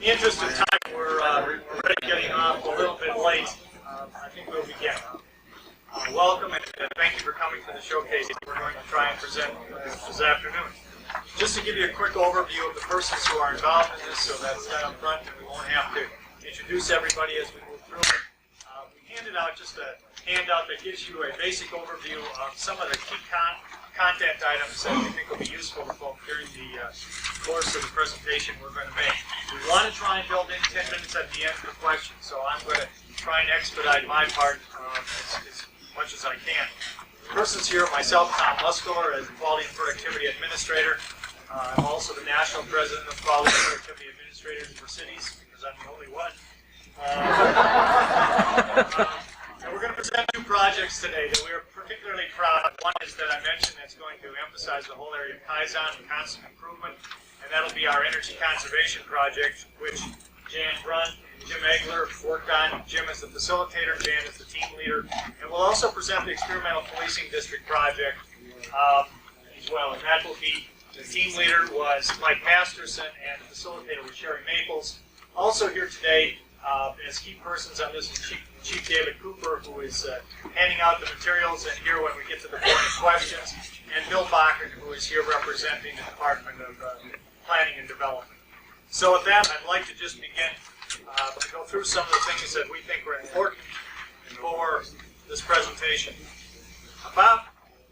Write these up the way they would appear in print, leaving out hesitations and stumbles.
In the interest of time, we're already getting off a little bit late. I think we'll begin. Welcome and thank you for coming to the showcase we're going to try and present this afternoon. Just to give you a quick overview of the persons who are involved in this, so that's done up front and we won't have to introduce everybody as we move through it. We handed out just a handout that gives you a basic overview of some of the key content items that we think will be useful to folks during the course of the presentation we're going to make. We want to try and build in 10 minutes at the end for questions, so I'm going to try and expedite my part as much as I can. The persons here are myself, Tom Muscular, as the Quality and Productivity Administrator. I'm also the National President of Quality and Productivity Administrators for Cities, because I'm the only one. And we're going to present two projects today that we are particularly proud of. One is that I mentioned that's going to emphasize the whole area of Kaizen and constant improvement, and that'll be our energy conservation project, which Jan Brunt and Jim Egler worked on. Jim is the facilitator, Jan is the team leader, and we'll also present the Experimental Policing District project as well, and that will be, the team leader was Mike Masterson, and the facilitator was Sherry Maples. Also here today, as key persons on this, is Chief David Cooper, who is handing out the materials, and here when we get to the board of questions, and Bill Bacher, who is here representing the Department of Planning and Development. So with that, I'd like to just begin to go through some of the things that we think are important for this presentation. About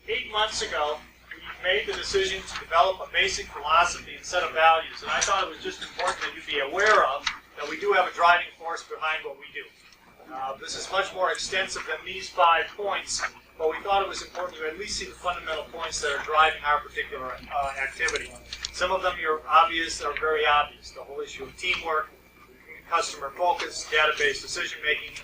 8 months ago, we made the decision to develop a basic philosophy and set of values, and I thought it was just important that you be aware of that we do have a driving force behind what we do. This is much more extensive than these 5 points, but we thought it was important to at least see the fundamental points that are driving our particular activity. Some of them are obvious, are very obvious. The whole issue of teamwork, customer focus, database decision making,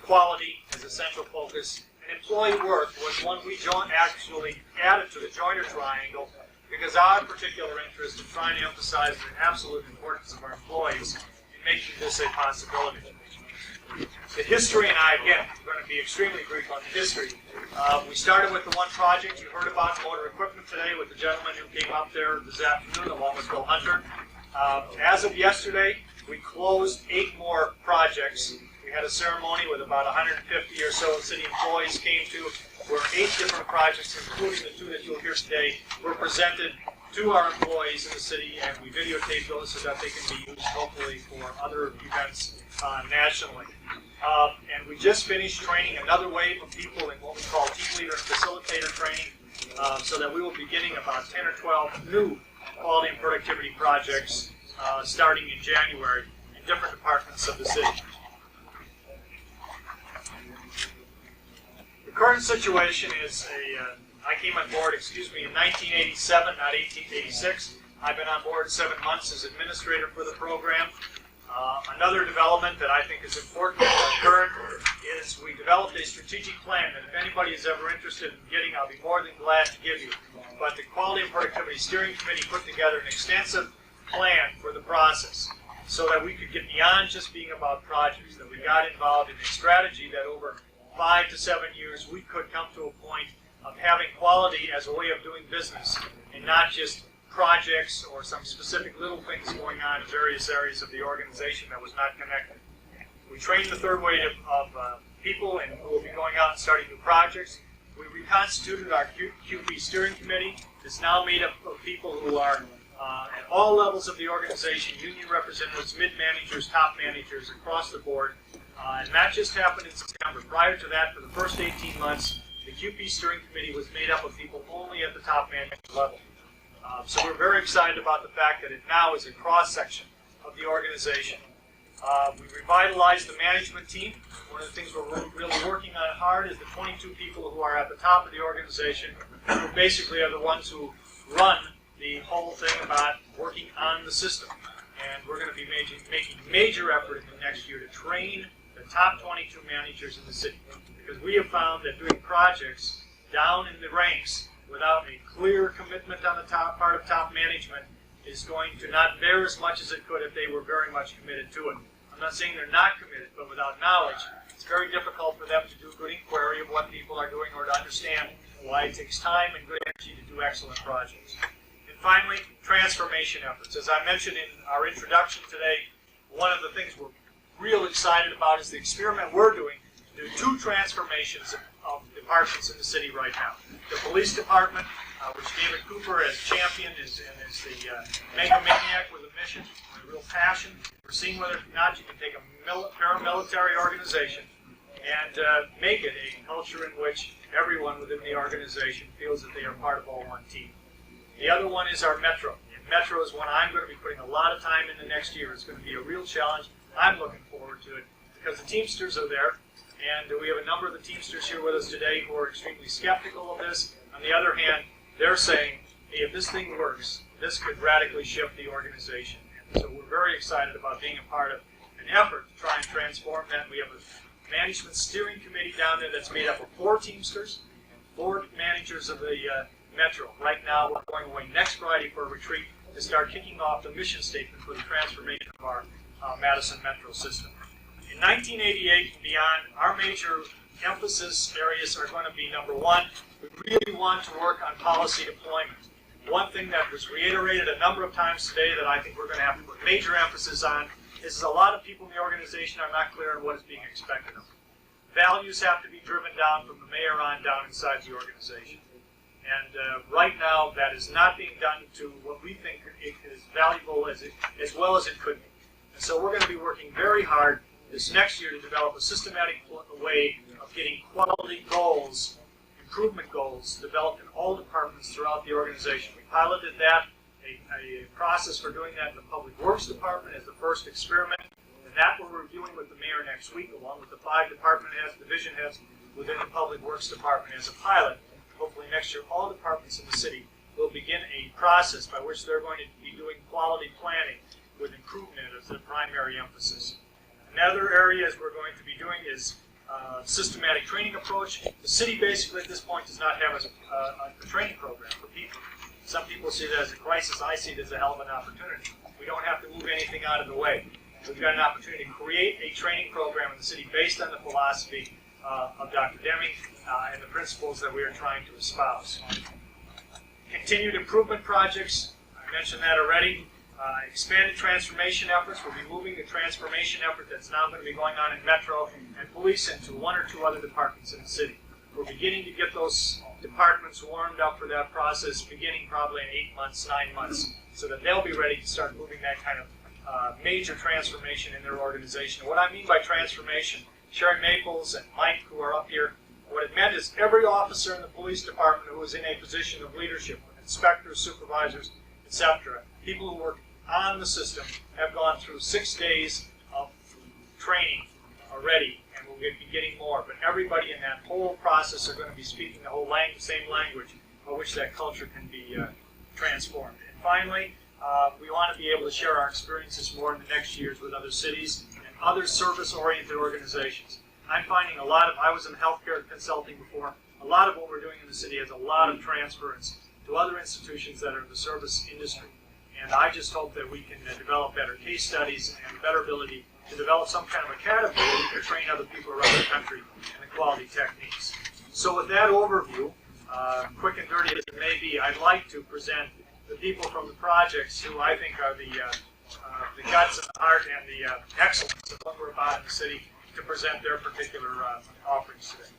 quality as a central focus, and employee work was one we actually added to the Joiner triangle because our particular interest in trying to emphasize the absolute importance of our employees in making this a possibility. The history, and I, again, am going to be extremely brief on the history. We started with the one project you heard about, motor equipment, today with the gentleman who came up there this afternoon, along with Bill Hunter. As of yesterday, we closed 8 more projects. We had a ceremony with about 150 or so city employees came to, where 8 different projects, including the 2 that you'll hear today, were presented to our employees in the city, and we videotaped those so that they can be used hopefully for other events nationally. And we just finished training another wave of people in what we call team leader and facilitator training, so that we will be beginning about 10 or 12 new quality and productivity projects starting in January in different departments of the city. The current situation is I came on board, in 1987, not 1886. I've been on board 7 months as administrator for the program. Another development that I think is important and current is we developed a strategic plan that if anybody is ever interested in getting, I'll be more than glad to give you. But the Quality and Productivity Steering Committee put together an extensive plan for the process so that we could get beyond just being about projects, that we got involved in a strategy that over 5 to 7 years we could come to a point of having quality as a way of doing business and not just projects or some specific little things going on in various areas of the organization that was not connected. We trained the third wave of people and who will be going out and starting new projects. We reconstituted our QP steering committee. It's now made up of people who are at all levels of the organization, union representatives, mid-managers, top managers across the board. And that just happened in September. Prior to that, for the first 18 months, the QP steering committee was made up of people only at the top management level. So we're very excited about the fact that it now is a cross-section of the organization. We revitalized the management team. One of the things we're really working on hard is the 22 people who are at the top of the organization, who basically are the ones who run the whole thing about working on the system. And we're going to be making major effort in the next year to train the top 22 managers in the city. Because we have found that doing projects down in the ranks without a clear commitment on the part of top management is going to not bear as much as it could if they were very much committed to it. I'm not saying they're not committed, but without knowledge, it's very difficult for them to do good inquiry of what people are doing or to understand why it takes time and good energy to do excellent projects. And finally, transformation efforts. As I mentioned in our introduction today, one of the things we're real excited about is the experiment we're doing to do 2 transformations of departments in the city right now. The police department, which David Cooper has championed and is the megalomaniac with a mission and a real passion for seeing whether or not you can take a paramilitary organization and make it a culture in which everyone within the organization feels that they are part of all one team. The other one is our Metro. And Metro is one I'm going to be putting a lot of time in the next year. It's going to be a real challenge. I'm looking forward to it because the Teamsters are there, and we have a number of the Teamsters here with us today who are extremely skeptical of this. On the other hand, they're saying, hey, if this thing works, this could radically shift the organization. And so we're very excited about being a part of an effort to try and transform that. We have a management steering committee down there that's made up of 4 Teamsters and 4 managers of the Metro. Right now, we're going away next Friday for a retreat to start kicking off the mission statement for the transformation of our Madison Metro system. In 1988 and beyond, our major emphasis areas are going to be, number 1, we really want to work on policy deployment. One thing that was reiterated a number of times today that I think we're going to have to put major emphasis on is a lot of people in the organization are not clear on what is being expected of them. Values have to be driven down from the mayor on down inside the organization. And right now, that is not being done to what we think is valuable as well as it could be. And so we're going to be working very hard this next year to develop a systematic way of getting quality goals, improvement goals, developed in all departments throughout the organization. We piloted that, a process for doing that in the Public Works Department as the first experiment, and that we're reviewing with the mayor next week, along with the 5 department heads, division heads within the Public Works Department as a pilot. Hopefully next year, all departments in the city will begin a process by which they're going to be doing quality planning with improvement as the primary emphasis. Another area we're going to be doing is systematic training approach. The city basically at this point does not have a training program for people. Some people see that as a crisis. I see it as a hell of an opportunity. We don't have to move anything out of the way. We've got an opportunity to create a training program in the city based on the philosophy of Dr. Deming and the principles that we are trying to espouse. Continued improvement projects, I mentioned that already. Expanded transformation efforts. We'll be moving the transformation effort that's now going to be going on in Metro and Police into 1 or 2 other departments in the city. We're beginning to get those departments warmed up for that process, beginning probably in 8 months, 9 months, so that they'll be ready to start moving that kind of major transformation in their organization. What I mean by transformation, Sherry Maples and Mike, who are up here, what it meant is every officer in the police department who was in a position of leadership, inspectors, supervisors, etc., people who work on the system have gone through 6 days of training already, and we'll be getting more. But everybody in that whole process are going to be speaking the whole same language by which that culture can be transformed. And finally, we want to be able to share our experiences more in the next years with other cities and other service-oriented organizations. I'm finding a lot of, I was in healthcare consulting before, a lot of what we're doing in the city has a lot of transference to other institutions that are in the service industry. And I just hope that we can develop better case studies and a better ability to develop some kind of academy where we can train other people around the country in the quality techniques. So with that overview, quick and dirty as it may be, I'd like to present the people from the projects who I think are the guts and the heart and the excellence of what we're about in the city to present their particular offerings today.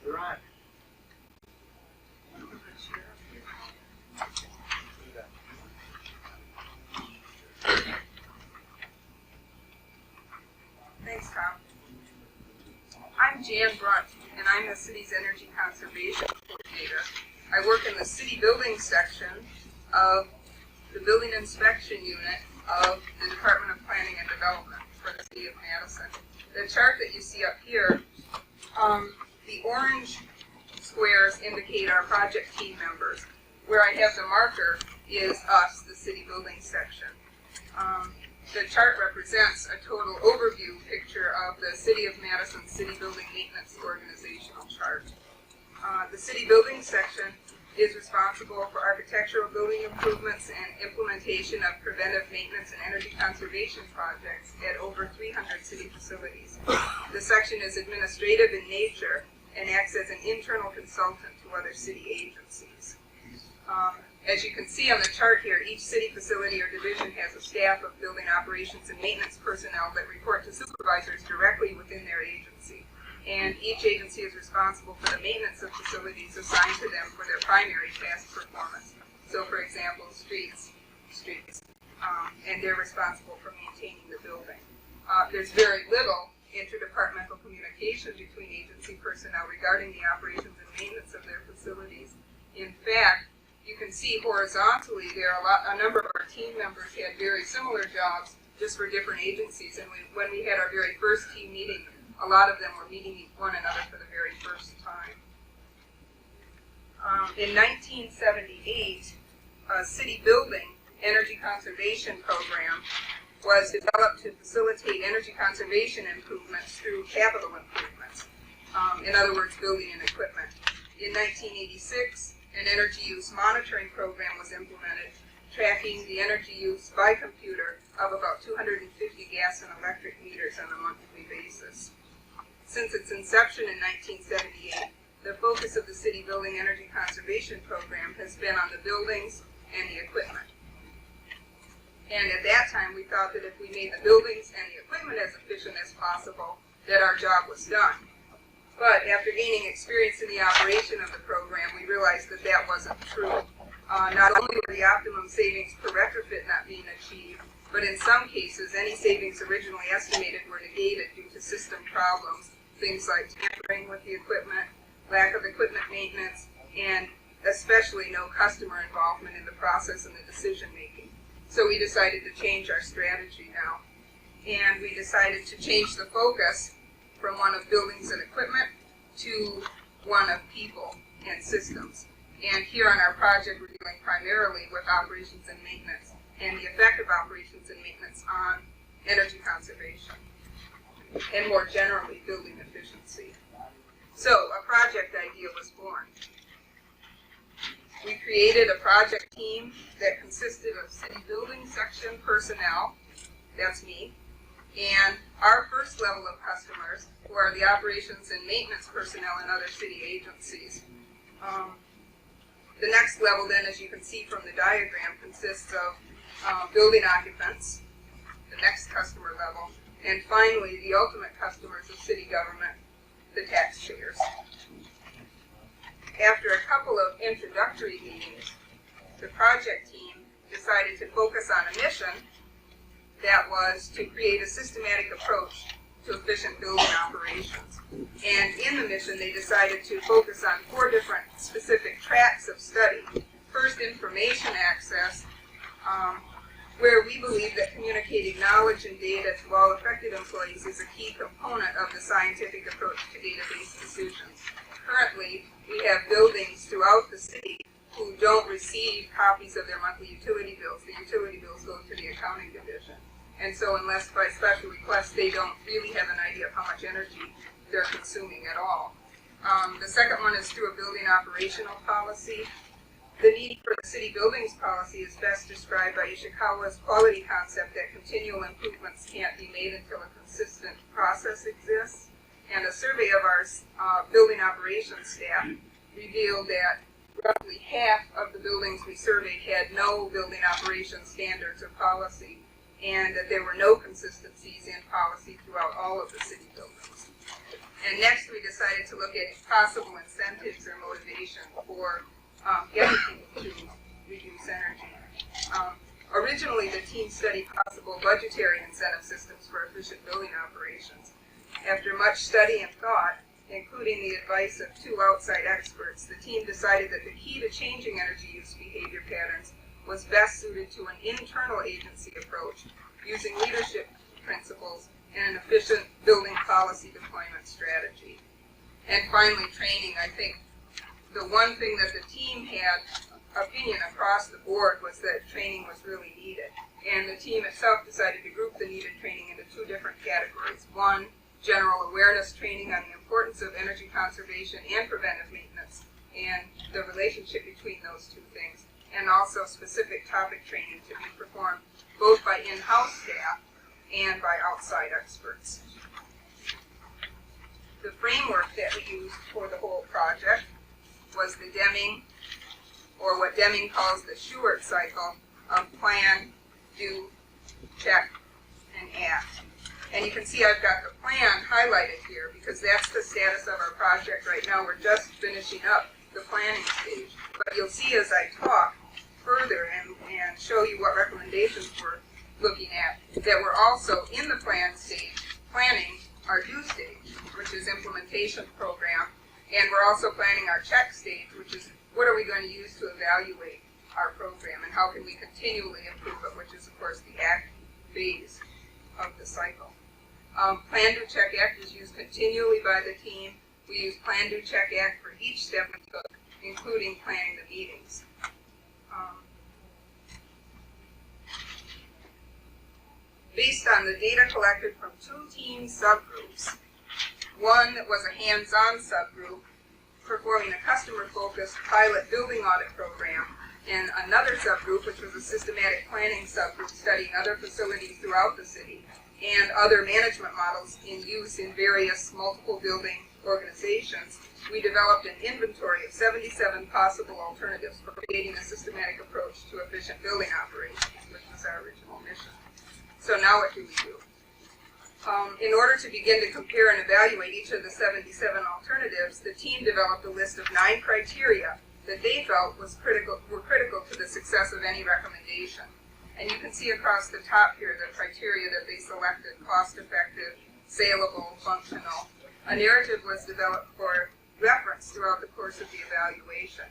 You're on. Thanks, Tom. I'm Jan Brunt, and I'm the city's energy conservation coordinator. I work in the city building section of the building inspection unit of the Department of Planning and Development for the City of Madison. The chart that you see up here, the orange squares indicate our project team members. Where I have the marker is us, the city building section. The chart represents a total overview picture of the City of Madison City Building Maintenance Organizational Chart. The City Building section is responsible for architectural building improvements and implementation of preventive maintenance and energy conservation projects at over 300 city facilities. The section is administrative in nature and acts as an internal consultant to other city agencies. As you can see on the chart here, each city facility or division has a staff of building operations and maintenance personnel that report to supervisors directly within their agency. And each agency is responsible for the maintenance of facilities assigned to them for their primary task performance. So, for example, streets, and they're responsible for maintaining the building. There's very little interdepartmental communication between agency personnel regarding the operations and maintenance of their facilities. In fact, you can see horizontally there a number of our team members had very similar jobs just for different agencies, and when we had our very first team meeting, a lot of them were meeting one another for the very first time. In 1978, a city building energy conservation program was developed to facilitate energy conservation improvements through capital improvements. In other words, building and equipment. In 1986, an energy use monitoring program was implemented, tracking the energy use by computer of about 250 gas and electric meters on a monthly basis. Since its inception in 1978, the focus of the city building energy conservation program has been on the buildings and the equipment. And at that time, we thought that if we made the buildings and the equipment as efficient as possible, that our job was done. But after gaining experience in the operation of the program, we realized that that wasn't true. Not only were the optimum savings per retrofit not being achieved, but in some cases, any savings originally estimated were negated due to system problems, things like tampering with the equipment, lack of equipment maintenance, and especially no customer involvement in the process and the decision making. So we decided to change our strategy now. And we decided to change the focus from one of buildings and equipment to one of people and systems. And here on our project, we're dealing primarily with operations and maintenance and the effect of operations and maintenance on energy conservation and more generally building efficiency. So a project idea was born. We created a project team that consisted of city building section personnel, that's me, and our first level of customers, who are the operations and maintenance personnel in other city agencies. The next level then, as you can see from the diagram, consists of building occupants, the next customer level, and finally the ultimate customers of city government, the taxpayers. After a couple of introductory meetings, the project team decided to focus on a mission that was to create a systematic approach to efficient building operations. And in the mission, they decided to focus on 4 different specific tracks of study. First, information access, where we believe that communicating knowledge and data to all affected employees is a key component of the scientific approach to database decisions. Currently, we have buildings throughout the city who don't receive copies of their monthly utility bills. The utility bills go to the accounting division. And so unless by special request, they don't really have an idea of how much energy they're consuming at all. The second one is through a building operational policy. The need for the city buildings policy is best described by Ishikawa's quality concept that continual improvements can't be made until a consistent process exists. And a survey of our building operations staff revealed that roughly half of the buildings we surveyed had no building operations standards or policy, and that there were no consistencies in policy throughout all of the city buildings. And next we decided to look at possible incentives or motivation for getting people to reduce energy. Originally, the team studied possible budgetary incentive systems for efficient building operations. After much study and thought, including the advice of 2 outside experts, the team decided that the key to changing energy use behavior patterns was best suited to an internal agency approach, using leadership principles and an efficient building policy deployment strategy. And finally, training. I think the one thing that the team had opinion across the board was that training was really needed. And the team itself decided to group the needed training into 2 different categories. One, general awareness training on the importance of energy conservation and preventive maintenance and the relationship between those 2 things, and also specific topic training to be performed both by in-house staff and by outside experts. The framework that we used for the whole project was the Deming or what Deming calls the Shewart cycle of plan, do, check, and act. And you can see I've got the plan highlighted here because that's the status of our project right now. We're just finishing up the planning stage. But you'll see as I talk further and show you what recommendations we're looking at, that we're also in the plan stage, planning our do stage, which is implementation program, and we're also planning our check stage, which is what are we going to use to evaluate our program and how can we continually improve it, which is of course the act phase of the cycle. Plan, do, check, act is used continually by the team. We use plan, do, check, act for each step we took, including planning the meetings. Based on the data collected from two team subgroups, one that was a hands-on subgroup performing a customer-focused pilot building audit program, and another subgroup which was a systematic planning subgroup studying other facilities throughout the city and other management models in use in various multiple building organizations, we developed an inventory of 77 possible alternatives for creating a systematic approach to efficient building operations, which was our original mission. So now what do we do? In order to begin to compare and evaluate each of the 77 alternatives, the team developed a list of 9 criteria that they felt were critical to the success of any recommendation. And you can see across the top here the criteria that they selected: cost-effective, saleable, functional. A narrative was developed for reference throughout the course of the evaluation.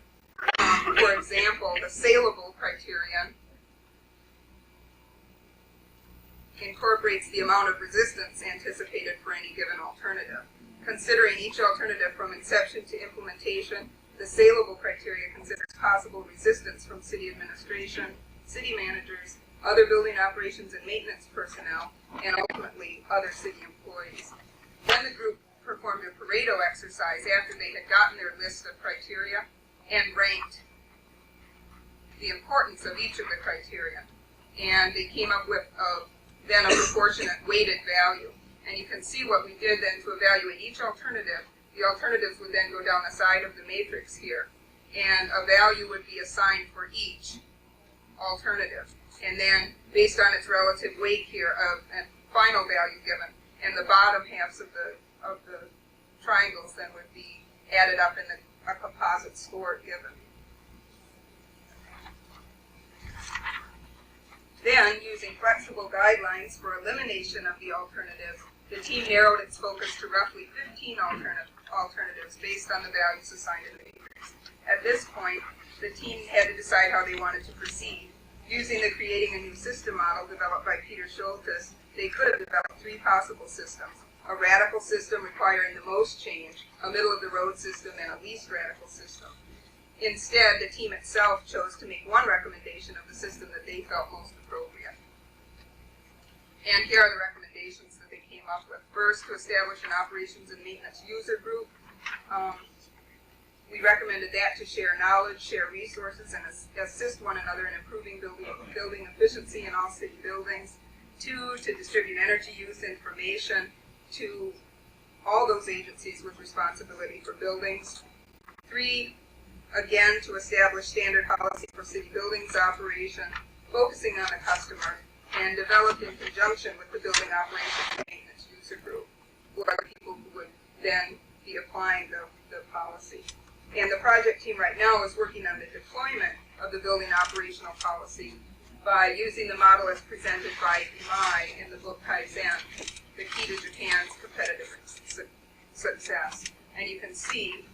For example, the saleable criterion incorporates the amount of resistance anticipated for any given alternative. Considering each alternative from inception to implementation, the saleable criteria considers possible resistance from city administration, city managers, other building operations and maintenance personnel, and ultimately other city employees. Then the group performed a Pareto exercise after they had gotten their list of criteria and ranked the importance of each of the criteria. And they came up with then a proportionate weighted value. And you can see what we did then to evaluate each alternative. The alternatives would then go down the side of the matrix here, and a value would be assigned for each alternative. And then, based on its relative weight here, a final value given, and the bottom halves of the triangles then would be added up in a composite score given. Then, using flexible guidelines for elimination of the alternatives, the team narrowed its focus to roughly 15 alternatives based on the values assigned in the matrix. At this point, the team had to decide how they wanted to proceed. Using the Creating a New System model developed by Peter Schultes, they could have developed 3 possible systems: a radical system requiring the most change, a middle-of-the-road system, and a least radical system. Instead, the team itself chose to make one recommendation of the system that they felt most appropriate. And here are the recommendations that they came up with. First, to establish an operations and maintenance user group. We recommended that to share knowledge, share resources, and assist one another in improving building efficiency in all city buildings. 2, to distribute energy use information to all those agencies with responsibility for buildings. 3, again, to establish standard policy for city buildings operation, focusing on the customer, and developed in conjunction with the building operations and maintenance user group, who are the people who would then be applying the policy. And the project team right now is working on the deployment of the building operational policy by using the model as presented by Imai in the book Kaizen, The Key to Japan's Competitive Success. And you can see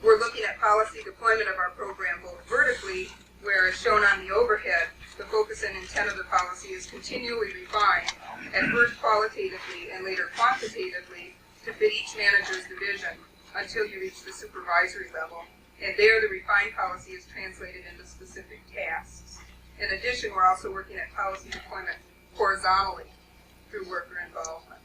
we're looking at policy deployment of our program both vertically, where as shown on the overhead, the focus and intent of the policy is continually refined, at first qualitatively and later quantitatively, to fit each manager's division until you reach the supervisory level. And there the refined policy is translated into specific tasks. In addition, we're also working at policy deployment horizontally through worker involvement.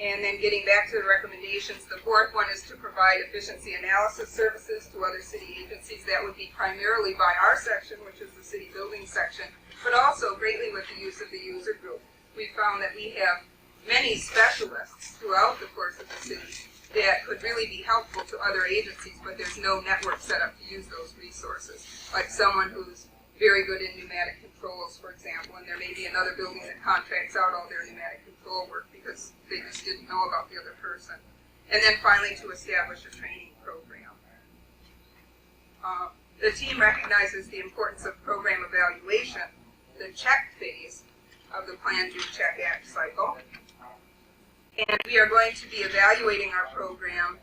And then getting back to the recommendations, the 4th one is to provide efficiency analysis services to other city agencies. That would be primarily by our section, which is the city building section, but also greatly with the use of the user group. We found that we have many specialists throughout the course of the city that could really be helpful to other agencies, but there's no network set up to use those resources. Like someone who's very good in pneumatic controls, for example, and there may be another building that contracts out all their pneumatic control work because they just didn't know about the other person. And then finally, to establish a training program. The team recognizes the importance of program evaluation, the check phase of the Plan, Do, Check, Act cycle. And we are going to be evaluating our program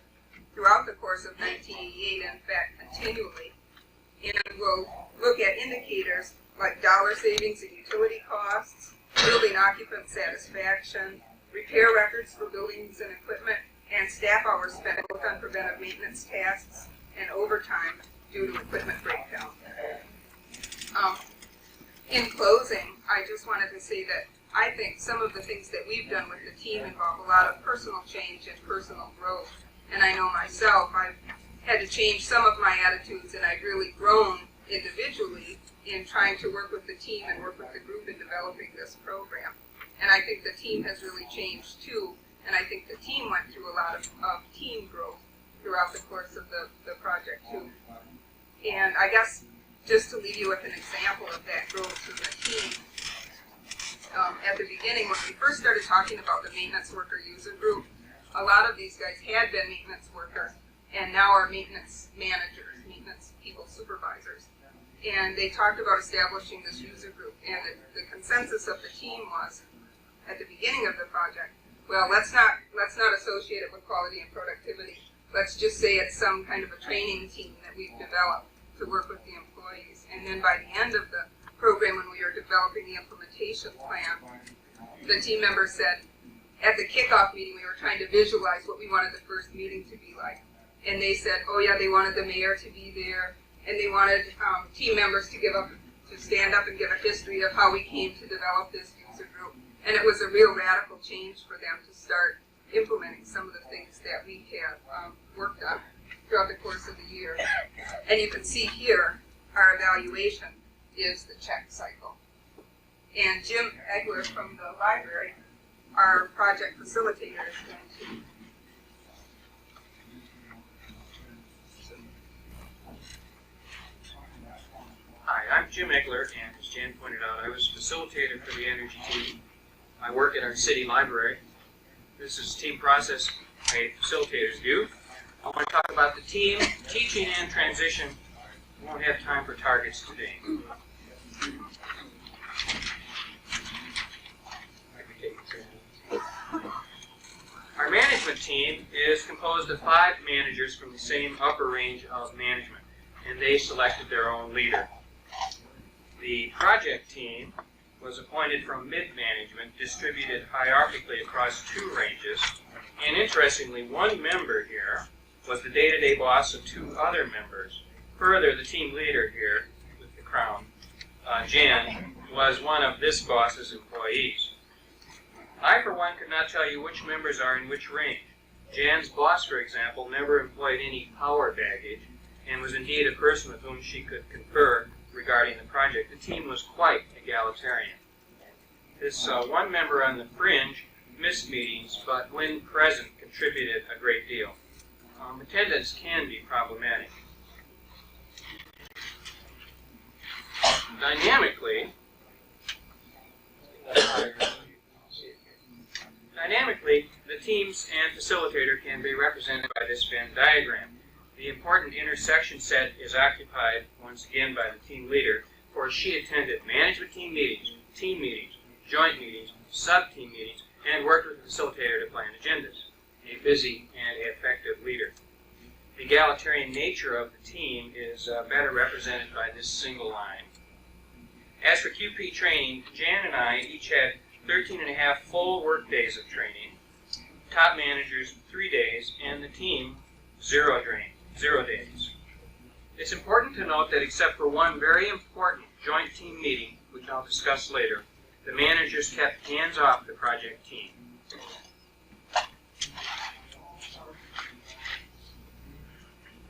throughout the course of 1988, and in fact, continually. And we'll look at indicators like dollar savings and utility costs, building occupant satisfaction, repair records for buildings and equipment, and staff hours spent both on preventive maintenance tasks and overtime due to equipment breakdown. In closing, I just wanted to say that I think some of the things that we've done with the team involve a lot of personal change and personal growth. And I know myself, I've had to change some of my attitudes, and I've really grown individually in trying to work with the team and work with the group in developing this program. And I think the team has really changed too, and I think the team went through a lot of team growth throughout the course of the project too. And I guess just to leave you with an example of that growth in the team, at the beginning when we first started talking about the maintenance worker user group, a lot of these guys had been maintenance workers and now are maintenance managers, maintenance people supervisors. And they talked about establishing this user group, and the consensus of the team was, at the beginning of the project, well, let's not associate it with quality and productivity. Let's just say it's some kind of a training team that we've developed to work with the employees. And then by the end of the program, when we were developing the implementation plan, the team members said, at the kickoff meeting, we were trying to visualize what we wanted the first meeting to be like. And they said, oh yeah, they wanted the mayor to be there, and they wanted team members to stand up and give a history of how we came to develop this user group. And it was a real radical change for them to start implementing some of the things that we had worked on throughout the course of the year. And you can see here, our evaluation is the check cycle. And Jim Egler from the library, our project facilitator, is going to. Hi, I'm Jim Egler, and as Jan pointed out, I was facilitator for the energy team. I work at our city library. This is team process a facilitators do. I want to talk about the team, teaching, and transition. We won't have time for targets today. Our management team is composed of 5 managers from the same upper range of management, and they selected their own leader. The project team was appointed from mid-management, distributed hierarchically across 2 ranges, and interestingly, one member here was the day-to-day boss of 2 other members. Further, the team leader here, with the crown, Jan, was one of this boss's employees. I, for one, could not tell you which members are in which range. Jan's boss, for example, never employed any power baggage, and was indeed a person with whom she could confer regarding the project. The team was quite egalitarian. This one member on the fringe missed meetings, but when present, contributed a great deal. Attendance can be problematic. Dynamically, the teams and facilitator can be represented by this Venn diagram. The important intersection set is occupied, once again, by the team leader, for she attended management team meetings, joint meetings, sub-team meetings, and worked with the facilitator to plan agendas. A busy and effective leader. The egalitarian nature of the team is better represented by this single line. As for QP training, Jan and I each had 13 and a half full work days of training, top managers 3 days, and the team 0 days. It's important to note that except for one very important joint team meeting, which I'll discuss later, the managers kept hands off the project team.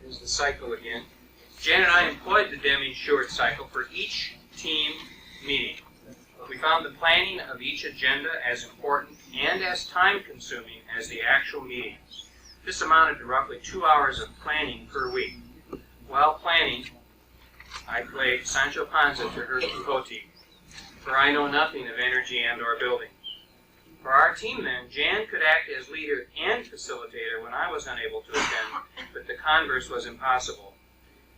Here's the cycle again. Jan and I employed the Deming-Short cycle for each team meeting. We found the planning of each agenda as important and as time-consuming as the actual meetings. This amounted to roughly 2 hours of planning per week. While planning, I played Sancho Panza to her Quixote, for I know nothing of energy and or building. For our team then, Jan could act as leader and facilitator when I was unable to attend, but the converse was impossible.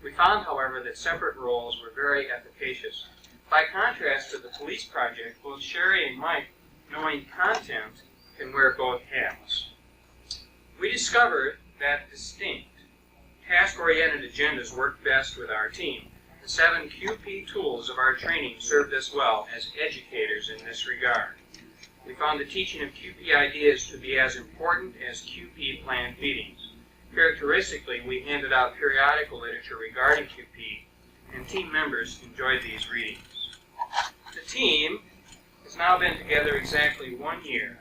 We found, however, that separate roles were very efficacious. By contrast to the police project, both Sherry and Mike, knowing content, can wear both hats. We discovered that distinct, task-oriented agendas worked best with our team. The 7 QP tools of our training served us well as educators in this regard. We found the teaching of QP ideas to be as important as QP planned meetings. Characteristically, we handed out periodical literature regarding QP, and team members enjoyed these readings. The team has now been together exactly 1 year.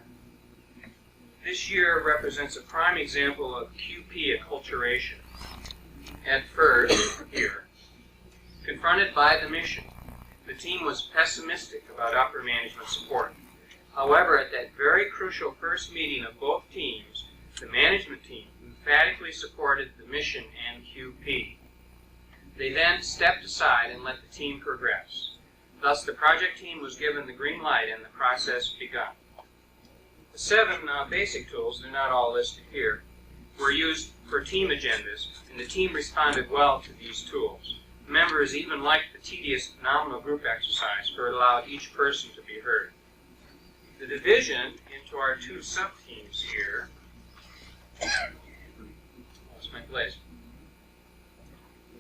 This year represents a prime example of QP acculturation. At first, here, confronted by the mission, the team was pessimistic about upper management support. However, at that very crucial first meeting of both teams, the management team emphatically supported the mission and QP. They then stepped aside and let the team progress. Thus, the project team was given the green light and the process begun. The 7 basic tools, they're not all listed here, were used for team agendas, and the team responded well to these tools. Members even liked the tedious nominal group exercise, for it allowed each person to be heard. The division into our 2 sub-teams here, lost my place,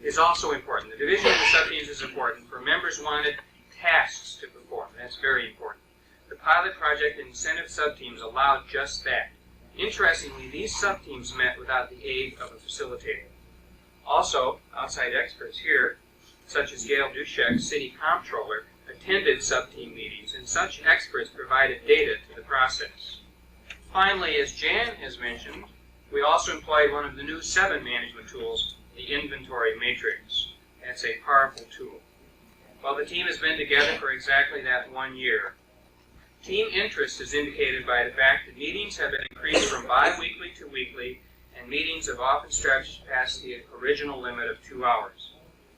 is also important. The division into sub-teams is important, for members wanted tasks to perform. That's very important. The pilot project and incentive sub-teams allowed just that. Interestingly, these sub-teams met without the aid of a facilitator. Also, outside experts here, such as Gail Dushek, City Comptroller, attended sub-team meetings, and such experts provided data to the process. Finally, as Jan has mentioned, we also employed one of the new 7 management tools, the inventory matrix. That's a powerful tool. Well, the team has been together for exactly that 1 year. Team interest is indicated by the fact that meetings have been increased from bi-weekly to weekly, and meetings have often stretched past the original limit of 2 hours.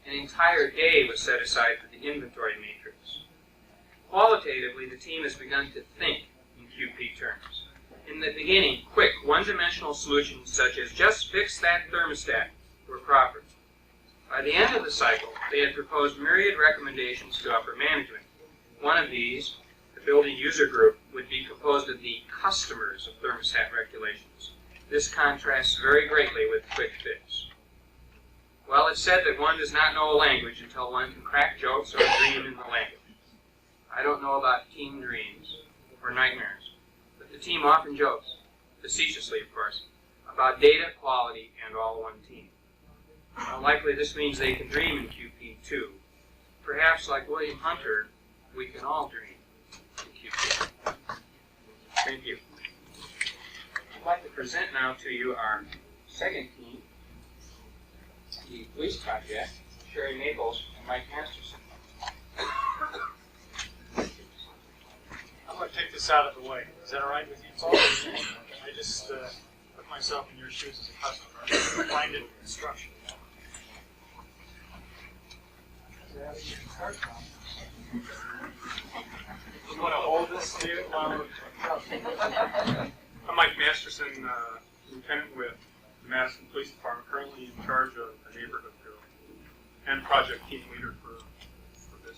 An entire day was set aside for the inventory matrix. Qualitatively, the team has begun to think in QP terms. In the beginning, quick, one-dimensional solutions such as just fix that thermostat were proffered. By the end of the cycle, they had proposed myriad recommendations to upper management. One of these, the building user group, would be composed of the customers of thermostat regulations. This contrasts very greatly with quick fix. Well, it's said that one does not know a language until one can crack jokes or dream in the language. I don't know about team dreams or nightmares, but the team often jokes, facetiously of course, about data, quality, and all one team. Now, likely this means they can dream in QP too. Perhaps like William Hunter, we can all dream in QP. Thank you. I'd like to present now to you our second team, the police project, Sherry Maples and Mike Masterson. I'm going to take this out of the way. Is that all right with you, Paul? I just put myself in your shoes as a customer. Find it instruction. You want to hold this here? I'm Mike Masterson, lieutenant with the Madison Police Department, currently in charge of the neighborhood bureau and project team leader for this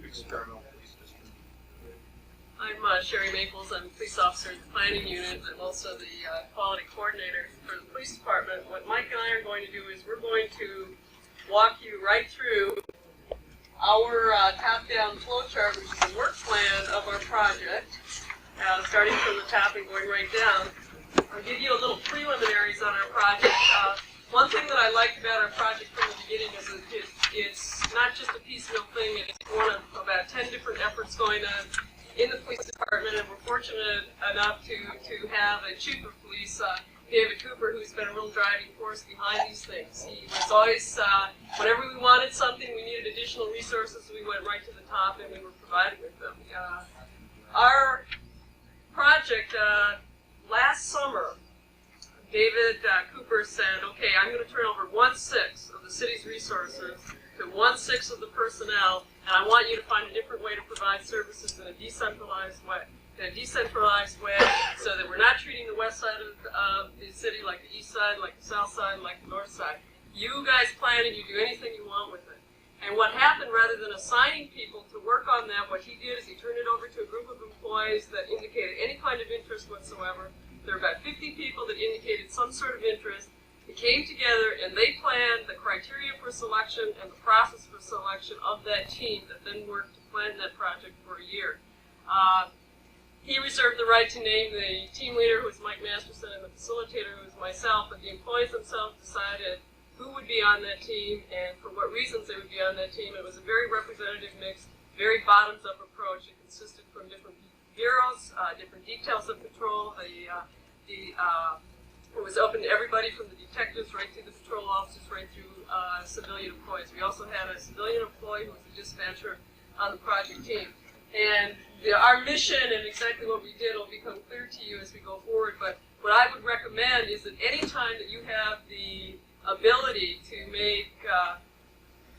experimental police district. I'm Sherry Maples. I'm a police officer at the planning unit. I'm also the quality coordinator for the police department. What Mike and I are going to do is we're going to walk you right through our top-down flow chart, which is the work plan of our project, starting from the top and going right down. I'll give you a little preliminaries on our project. One thing that I liked about our project from the beginning is that it's not just a piecemeal thing. It's one of about 10 different efforts going on in the police department, and we're fortunate enough to have a chief of police, David Cooper, who's been a real driving force behind these things. He was always, whenever we wanted something, we needed additional resources, we went right to the top and we were provided with them. Our project last summer David Cooper said, okay, I'm going to turn over 1/6 of the city's resources to 1/6 of the personnel, and I want you to find a different way to provide services in a decentralized way. So that we're not treating the west side of the city like the east side, like the south side, like the north side. You guys plan and you do anything you want with it. And what happened, rather than assigning people to work on that, what he did is he turned it over to a group of employees that indicated any kind of interest whatsoever. There were about 50 people that indicated some sort of interest. They came together and they planned the criteria for selection and the process for selection of that team that then worked to plan that project for a year. He reserved the right to name the team leader, who was Mike Masterson, and the facilitator, who was myself, but the employees themselves decided who would be on that team and for what reasons they would be on that team. It was a very representative mix, very bottoms-up approach. It consisted from different bureaus, different details of patrol. It was open to everybody from the detectives right through the patrol officers, right through civilian employees. We also had a civilian employee who was a dispatcher on the project team. And our mission and exactly what we did will become clear to you as we go forward. But what I would recommend is that any time that you have the ability to make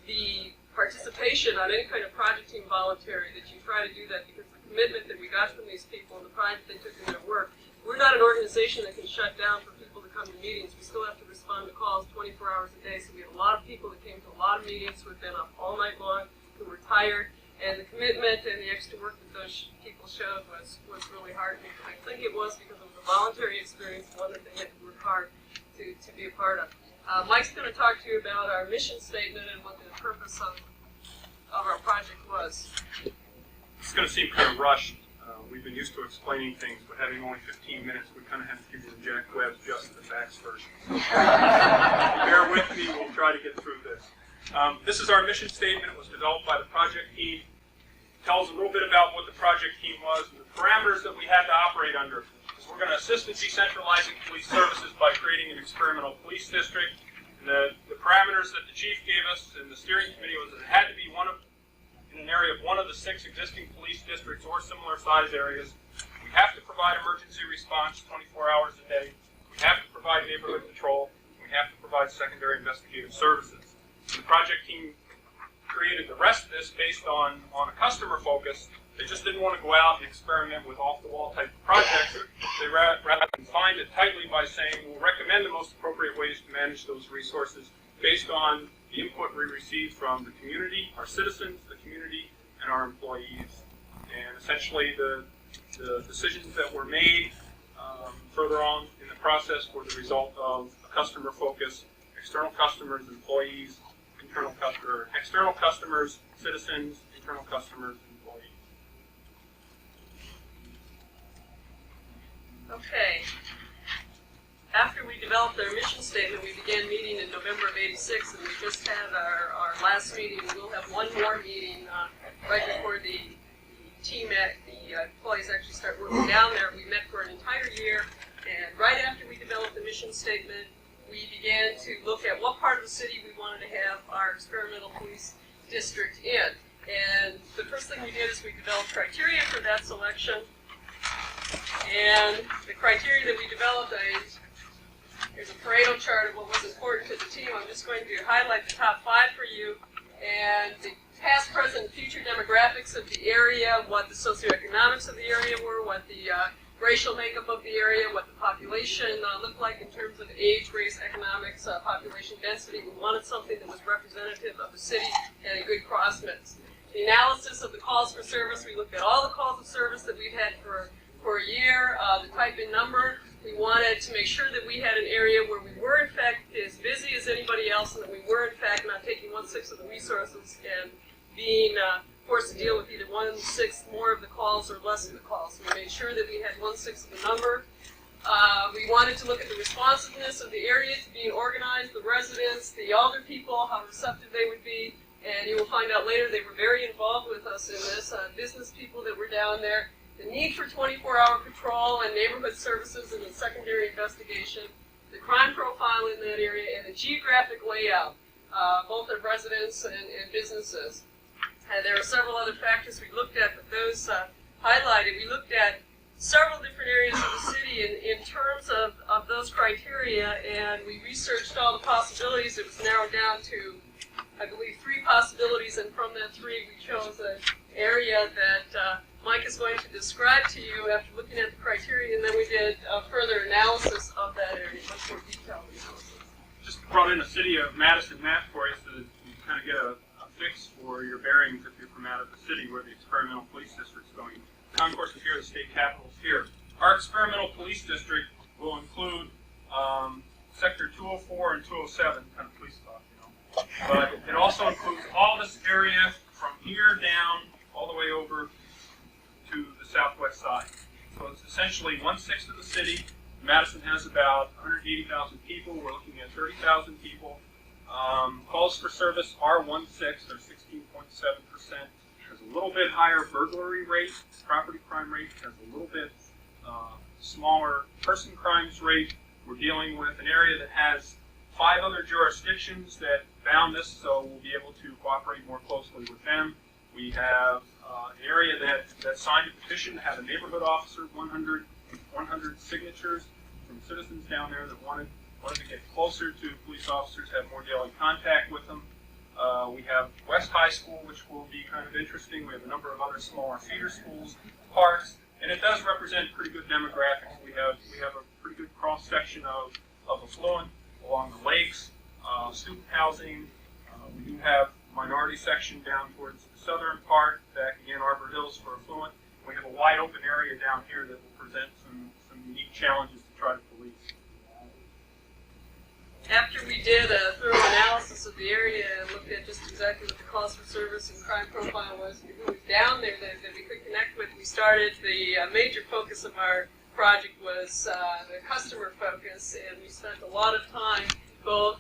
the participation on any kind of project team voluntary, that you try to do that, because the commitment that we got from these people and the pride that they took in their work, we're not an organization that can shut down for people to come to meetings. We still have to respond to calls 24 hours a day. So we had a lot of people that came to a lot of meetings who had been up all night long, who were tired. And the commitment and the extra work that those people showed was really heartening. I think it was because it was a voluntary experience, one that they had to work hard to be a part of. Mike's going to talk to you about our mission statement and what the purpose of our project was. It's going to seem kind of rushed. We've been used to explaining things, but having only 15 minutes, we kind of have to give you the Jack Webb just the facts first. Bear with me, we'll try to get through this. This is our mission statement. It was developed by the project team. It tells a little bit about what the project team was and the parameters that we had to operate under. We're going to assist in decentralizing police services by creating an experimental police district. And the parameters that the chief gave us and the steering committee was that it had to be in an area of one of the 6 existing police districts or similar size areas. We have to provide emergency response 24 hours a day. We have to provide neighborhood patrol. We have to provide secondary investigative services. The project team created the rest of this based on a customer focus. They just didn't want to go out and experiment with off-the-wall type of projects. They rather defined it tightly by saying, we'll recommend the most appropriate ways to manage those resources based on the input we received from the community, our citizens, the community, and our employees. And essentially the decisions that were made further on in the process were the result of a customer focus, external customers, employees, external customers, citizens, internal customers, employees. Okay. After we developed our mission statement, we began meeting in November of '86, and we just had our last meeting. We'll have one more meeting right before the employees actually start working down there. We met for an entire year, and right after we developed the mission statement, we began to look at what part of the city we wanted to have our experimental police district in. And the first thing we did is we developed criteria for that selection. And the criteria that we developed, here's a Pareto chart of what was important to the team. I'm just going to highlight the top 5 for you. And the past, present, and future demographics of the area, what the socioeconomics of the area were, what the racial makeup of the area, what the population looked like in terms of age, race, economics, population density. We wanted something that was representative of the city and a good cross-mix. The analysis of the calls for service, we looked at all the calls of service that we've had for a year, the type and number. We wanted to make sure that we had an area where we were in fact as busy as anybody else, and that we were in fact not taking 1/6 of the resources and being forced to deal with either 1/6 more of the calls or less of the calls. So we made sure that we had 1/6 of the number. We wanted to look at the responsiveness of the area to being organized, the residents, the older people, how receptive they would be. And you will find out later they were very involved with us in this, business people that were down there. The need for 24-hour patrol and neighborhood services and the secondary investigation, the crime profile in that area, and the geographic layout, both of residents and businesses. And there are several other factors we looked at, but those highlighted. We looked at several different areas of the city in terms of those criteria, and we researched all the possibilities. It was narrowed down to, I believe, 3 possibilities, and from that 3 we chose an area that Mike is going to describe to you after looking at the criteria, and then we did a further analysis of that area, much more detailed analysis. Just brought in a City of Madison map for you so that you kind of get a fix for your bearings if you're from out of the city where the experimental police district's going. Concourse is here, the state capitol is here. Our experimental police district will include sector 204 and 207, kind of police talk, you know. But it also includes all this area from here down all the way over to the southwest side. So it's essentially 1/6 of the city. Madison has about 180,000 people. We're looking at 30,000 people. Calls for service are 1/6, or 16.7%. There's a little bit higher burglary rate, property crime rate, has a little bit smaller person crimes rate. We're dealing with an area that has 5 other jurisdictions that bound this, so we'll be able to cooperate more closely with them. We have an area that signed a petition to have a neighborhood officer, 100 signatures from citizens down there that wanted to get closer to police officers, have more daily contact with them. We have West High School, which will be kind of interesting. We have a number of other smaller feeder schools, parks, and it does represent pretty good demographics. We have a pretty good cross section of affluent along the lakes, student housing. We do have minority section down towards the southern part, back again Arbor Hills for affluent. We have a wide open area down here that will present some unique challenges to try to police. After we did a thorough analysis of the area and looked at just exactly what the calls for service and crime profile was, and who was down there that we could connect with, we started the major focus of our project was the customer focus, and we spent a lot of time both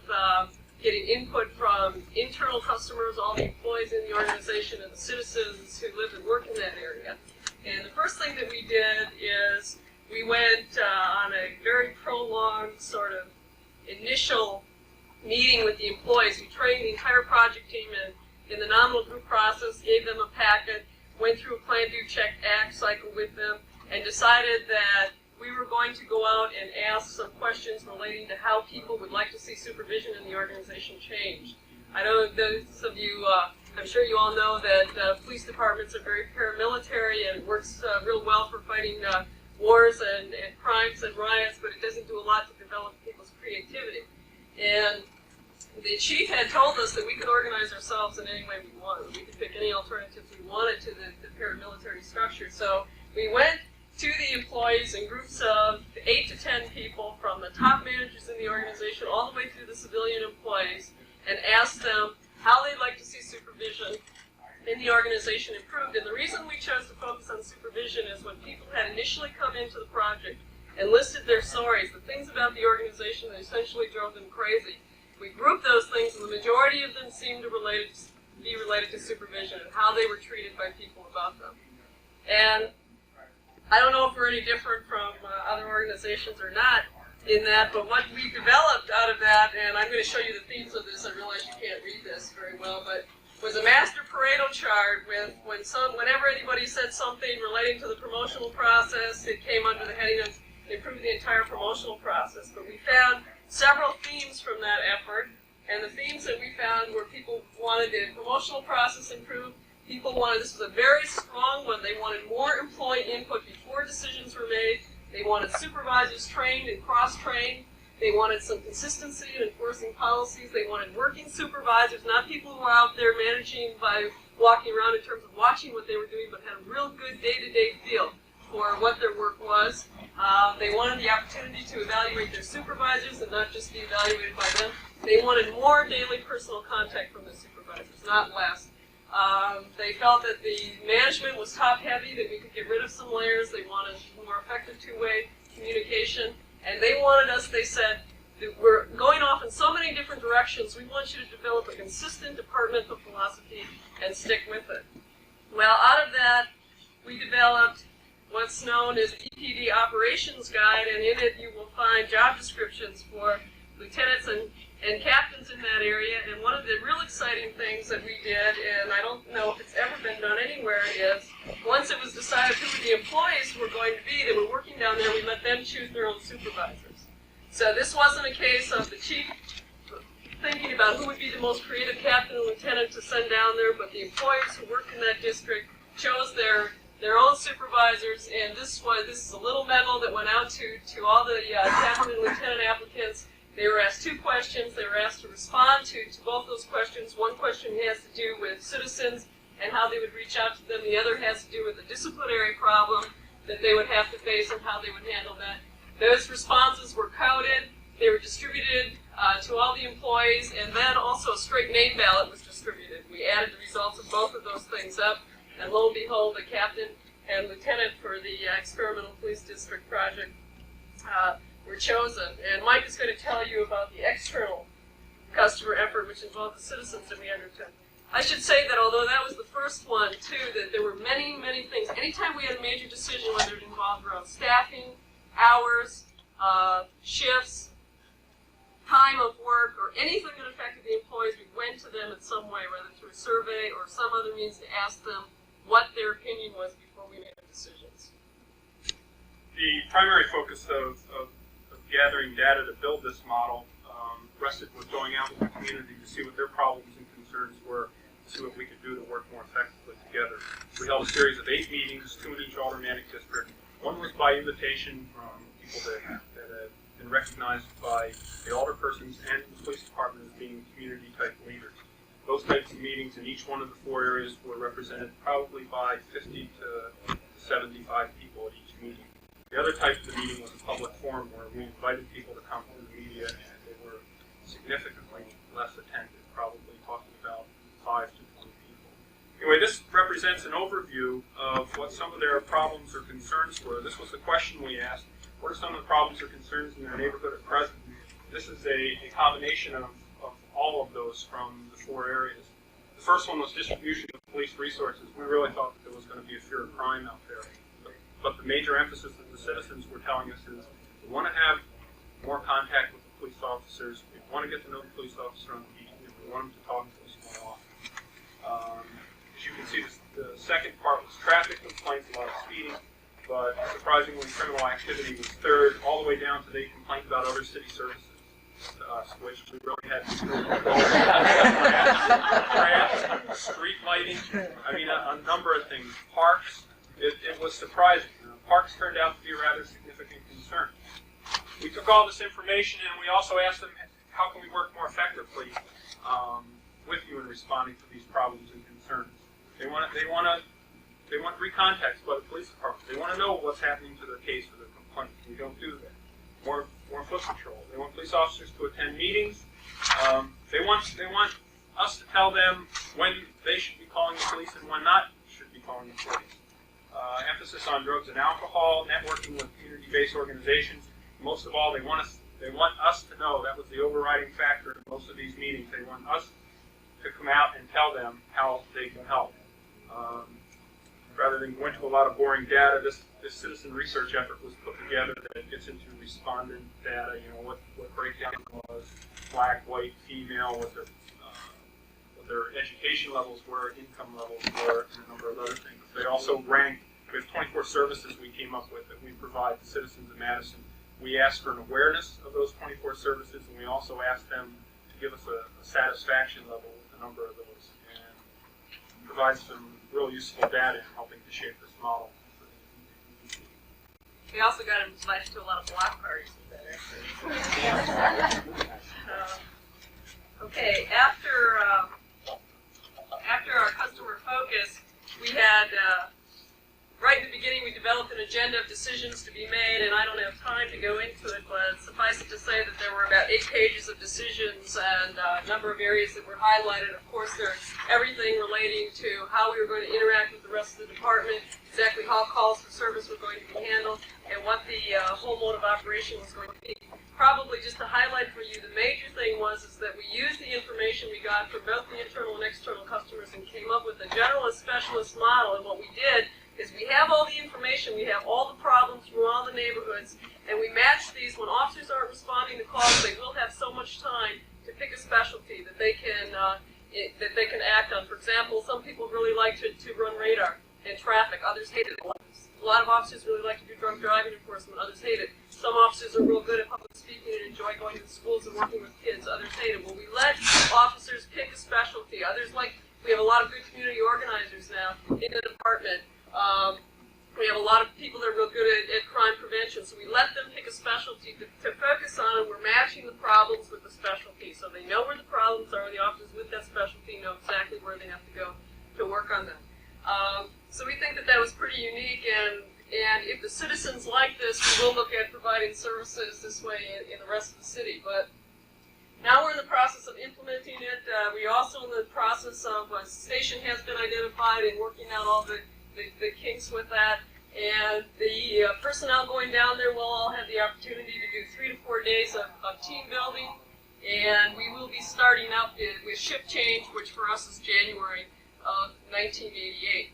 getting input from internal customers, all the employees in the organization, and the citizens who live and work in that area. And the first thing that we did is we went on a very prolonged sort of initial meeting with the employees. We trained the entire project team in the nominal group process, gave them a packet, went through a plan, do, check, act cycle with them, and decided that we were going to go out and ask some questions relating to how people would like to see supervision in the organization changed. I know those of you, I'm sure you all know that police departments are very paramilitary, and it works real well for fighting wars and crimes and riots, but it doesn't do a lot to develop people's creativity. And the chief had told us that we could organize ourselves in any way we wanted. We could pick any alternatives we wanted to the paramilitary structure. So we went to the employees in groups of 8 to 10 people, from the top managers in the organization all the way through the civilian employees, and asked them how they'd like to see supervision in the organization improved. And the reason we chose to focus on supervision is when people had initially come into the project and listed their stories, the things about the organization that essentially drove them crazy, we grouped those things, and the majority of them seemed to be related to supervision and how they were treated by people above them. And I don't know if we're any different from other organizations or not in that, but what we developed out of that, and I'm going to show you the themes of this, I realize you can't read this very well, but was a master Pareto chart with whenever anybody said something relating to the promotional process, it came under the heading of improve the entire promotional process. But we found several themes from that effort, and the themes that we found were people wanted the promotional process improved. People wanted, this was a very strong one, they wanted more employee input before decisions were made. They wanted supervisors trained and cross-trained. They wanted some consistency in enforcing policies. They wanted working supervisors, not people who were out there managing by walking around in terms of watching what they were doing, but had a real good day-to-day feel for what their work was. They wanted the opportunity to evaluate their supervisors and not just be evaluated by them. They wanted more daily personal contact from the supervisors, not less. They felt that the management was top-heavy, that we could get rid of some layers. They wanted more effective two-way communication. And they wanted us, they said, that we're going off in so many different directions, we want you to develop a consistent departmental philosophy and stick with it. Well, out of that, we developed what's known as EPD Operations Guide, and in it you will find job descriptions for lieutenants and and captains in that area. And one of the real exciting things that we did, and I don't know if it's ever been done anywhere, is once it was decided who the employees were going to be that were working down there, we let them choose their own supervisors. So this wasn't a case of the chief thinking about who would be the most creative captain and lieutenant to send down there, but the employees who worked in that district chose their own supervisors, and this is a little memo that went out to all the captain and lieutenant applicants. They were asked 2 questions. They were asked to respond to both those questions. One question has to do with citizens and how they would reach out to them. The other has to do with the disciplinary problem that they would have to face and how they would handle that. Those responses were coded. They were distributed to all the employees, and then also a straight name ballot was distributed. We added the results of both of those things up, and lo and behold, the captain and lieutenant for the experimental police district project were chosen. And Mike is going to tell you about the external customer effort, which involved the citizens that we undertook. I should say that although that was the first one, too, that there were many, many things. Anytime we had a major decision, whether it involved around staffing, hours, shifts, time of work, or anything that affected the employees, we went to them in some way, whether through a survey or some other means, to ask them what their opinion was before we made the decisions. The primary focus of gathering data to build this model rested with going out with the community to see what their problems and concerns were, to see what we could do to work more effectively together. We held a series of 8 meetings, 2 in each aldermanic district. One was by invitation from people that had been recognized by the alderpersons and the police department as being community-type leaders. Those types of meetings in each one of the 4 areas were represented probably by 50 to 75 people at each meeting. The other type of the meeting was a public forum where we invited people to come from the media, and they were significantly less attentive, probably talking about 5 to 20 people. Anyway, this represents an overview of what some of their problems or concerns were. This was the question we asked. What are some of the problems or concerns in their neighborhood at present? This is a combination of all of those from the 4 areas. The first one was distribution of police resources. We really thought that there was going to be a fear of crime out there. But the major emphasis that the citizens were telling us is we want to have more contact with the police officers. We want to get to know the police officer on the beat. We want them to talk to us more often. As you can see, the second part was traffic complaints, a lot of speeding. But surprisingly, criminal activity was 3rd, all the way down to they complained about other city services to us, which we really had to do. Street lighting, I mean, a number of things. Parks, it was surprising. Parks turned out to be a rather significant concern. We took all this information and we also asked them, how can we work more effectively with you in responding to these problems and concerns? They want recontext by the police department. They want to know what's happening to their case or their complaint. We don't do that. More foot patrol. They want police officers to attend meetings. They want us to tell them when they should be calling the police and when not should be calling the police. Emphasis on drugs and alcohol, networking with community-based organizations. Most of all, they want us to know. That was the overriding factor in most of these meetings. They want us to come out and tell them how they can help. Rather than go into a lot of boring data, this citizen research effort was put together that gets into respondent data, what breakdown was, black, white, female, what their education levels were, income levels were, and a number of other things. They also ranked, we have 24 services we came up with that we provide to citizens of Madison. We asked for an awareness of those 24 services, and we also asked them to give us a satisfaction level with a number of those, and provide some real useful data in helping to shape this model. We also got invited to a lot of block parties with that, actually. Okay, after our customer focus, we had, right in the beginning, we developed an agenda of decisions to be made, and I don't have time to go into it, but suffice it to say that there were about 8 pages of decisions and a number of areas that were highlighted. Of course, there's everything relating to how we were going to interact with the rest of the department, exactly how calls for service were going to be handled, and what the whole mode of operation was going to be. Probably just to highlight for you, the major thing is that we used the information we got from both the internal and external customers and came up with a generalist specialist model. And what we did is we have all the information, we have all the problems from all the neighborhoods, and we match these. When officers aren't responding to calls, they will have so much time to pick a specialty that they can act on. For example, some people really like to run radar and traffic. Others hate it. A lot of officers really like to do drunk driving enforcement. Others hate it. Some officers are real good at public speaking and enjoy going to the schools and working with kids. Others hate it. Well, we let officers pick a specialty. Others we have a lot of good community organizers now in the department. We have a lot of people that are real good at crime prevention, so we let them pick a specialty to focus on, and we're matching the problems with the specialty. So they know where the problems are. The officers with that specialty know exactly where they have to go to work on them. So we think that was pretty unique, and if the citizens like this, we will look at providing services this way in the rest of the city. But now we're in the process of implementing it. We also in the process of a station has been identified and working out all the kinks with that. And the personnel going down there will all have the opportunity to do 3 to 4 days of team building. And we will be starting out with shift change, which for us is January of 1988.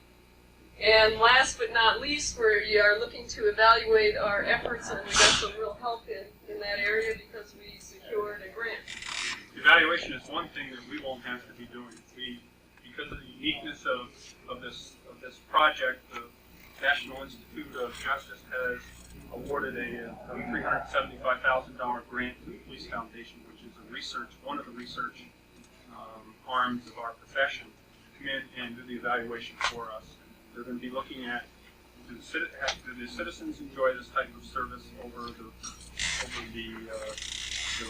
And last but not least, we are looking to evaluate our efforts, and we got some real help in that area because we secured a grant. Evaluation is one thing that we won't have to be doing. Because of the uniqueness of this project, the National Institute of Justice has awarded a $375,000 grant to the Police Foundation, which is one of the research arms of our profession, to come in and do the evaluation for us. They're going to be looking at do the citizens enjoy this type of service over the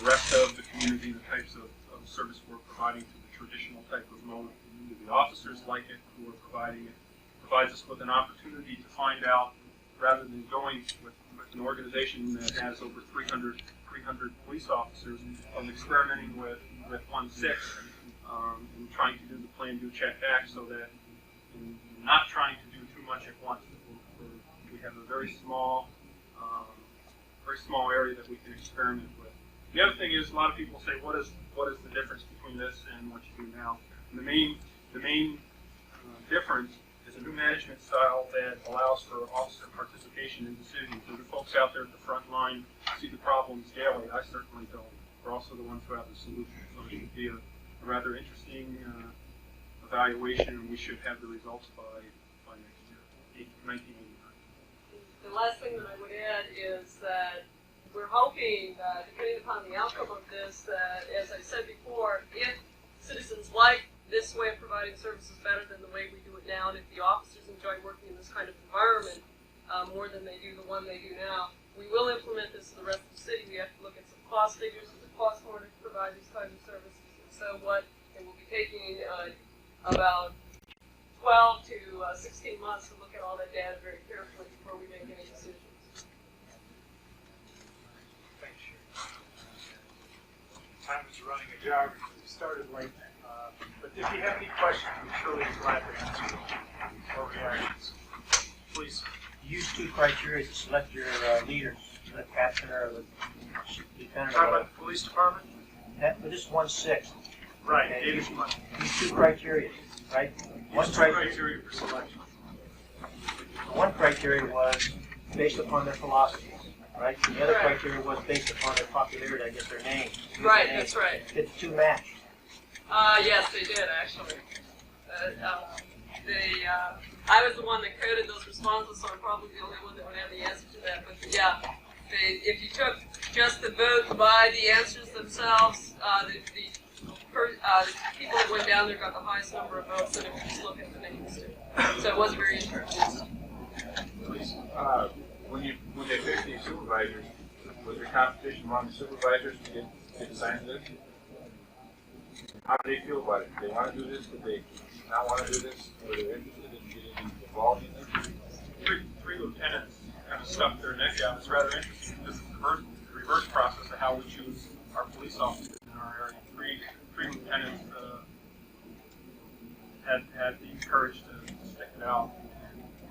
rest of the community, the types of service we're providing to the traditional type of mode. Do the officers like it who are providing it? Provides us with an opportunity to find out, rather than going with an organization that has over 300 police officers, of experimenting with 1/6 and trying to do the plan, do, check, act, so that not trying to do too much at once. We have a very small area that we can experiment with. The other thing is, a lot of people say, what is the difference between this and what you do now? And the main difference is a new management style that allows for officer participation in decisions. So the folks out there at the front line see the problems daily. I certainly don't. We're also the ones who have the solution. So it should be a rather interesting evaluation, and we should have the results by next year, 1989. The last thing that I would add is that we're hoping, depending upon the outcome of this, that, as I said before, if citizens like this way of providing services better than the way we do it now, and if the officers enjoy working in this kind of environment more than they do the one they do now, we will implement this in the rest of the city. We have to look at some cost figures. Does it cost more to provide these kinds of services? And so what? And we'll be taking about 12 to 16 months to look at all that data very carefully before we make any decisions. Thanks, Sherry. Time is running a jog. We started late. But if you have any questions, I'm surely glad to answer them or reactions. Please. You use 2 criteria to select your leaders, the captain or the lieutenant. Talk about the police department? But this is 1/6. Right, Okay. David's one. Use 2 criteria, right? One criteria for selection. One criteria was based upon their philosophies, right? And the other Correct. criteria was based upon their popularity, I guess their name. Right, that's right. Did the 2 match? Yes, they did actually. I was the one that coded those responses, so I'm probably the only one that would have the answer to that. But yeah, if you took just the vote by the answers themselves, the people that went down there got the highest number of votes, and if you just look at the names too. So it was very interesting. When they picked these supervisors, was there competition among the supervisors to get assigned this? How do they feel about it? Did they want to do this? Did they not want to do this? Were they interested in getting involved in this? Three lieutenants kind of stuck their neck out. It's rather interesting. This is the reverse process of how we choose our police officers in our area. Three lieutenants had the courage to stick it out.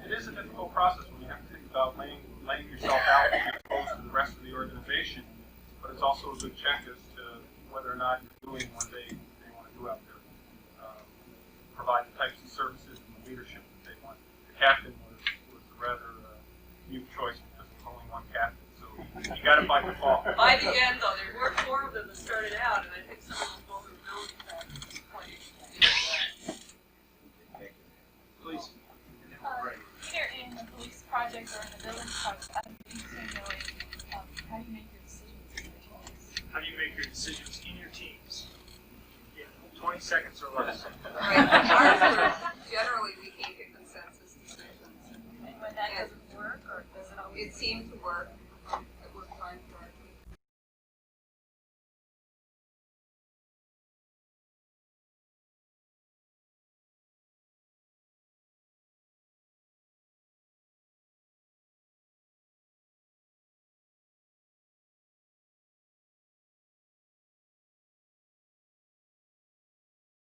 It is a difficult process when you have to think about laying yourself out and being exposed to the rest of the organization, but it's also a good check as to whether or not you're doing what they want to do out there. Provide the types of services and the leadership that they want. The captain was a rather mute choice because there's only one captain, so you got it by default. By the end, though, there were 4 of them that started out, and I think some of those vulnerabilities have pointed to that. Please. Either in the police project or in the building project, I'm interested in knowing how do you make your decisions in your teams? How do you make your decisions in your teams? Yeah, 20 seconds or less. Right. Ours are generally we can't get consensus decisions. And when that doesn't work, or does it always? It seemed to work.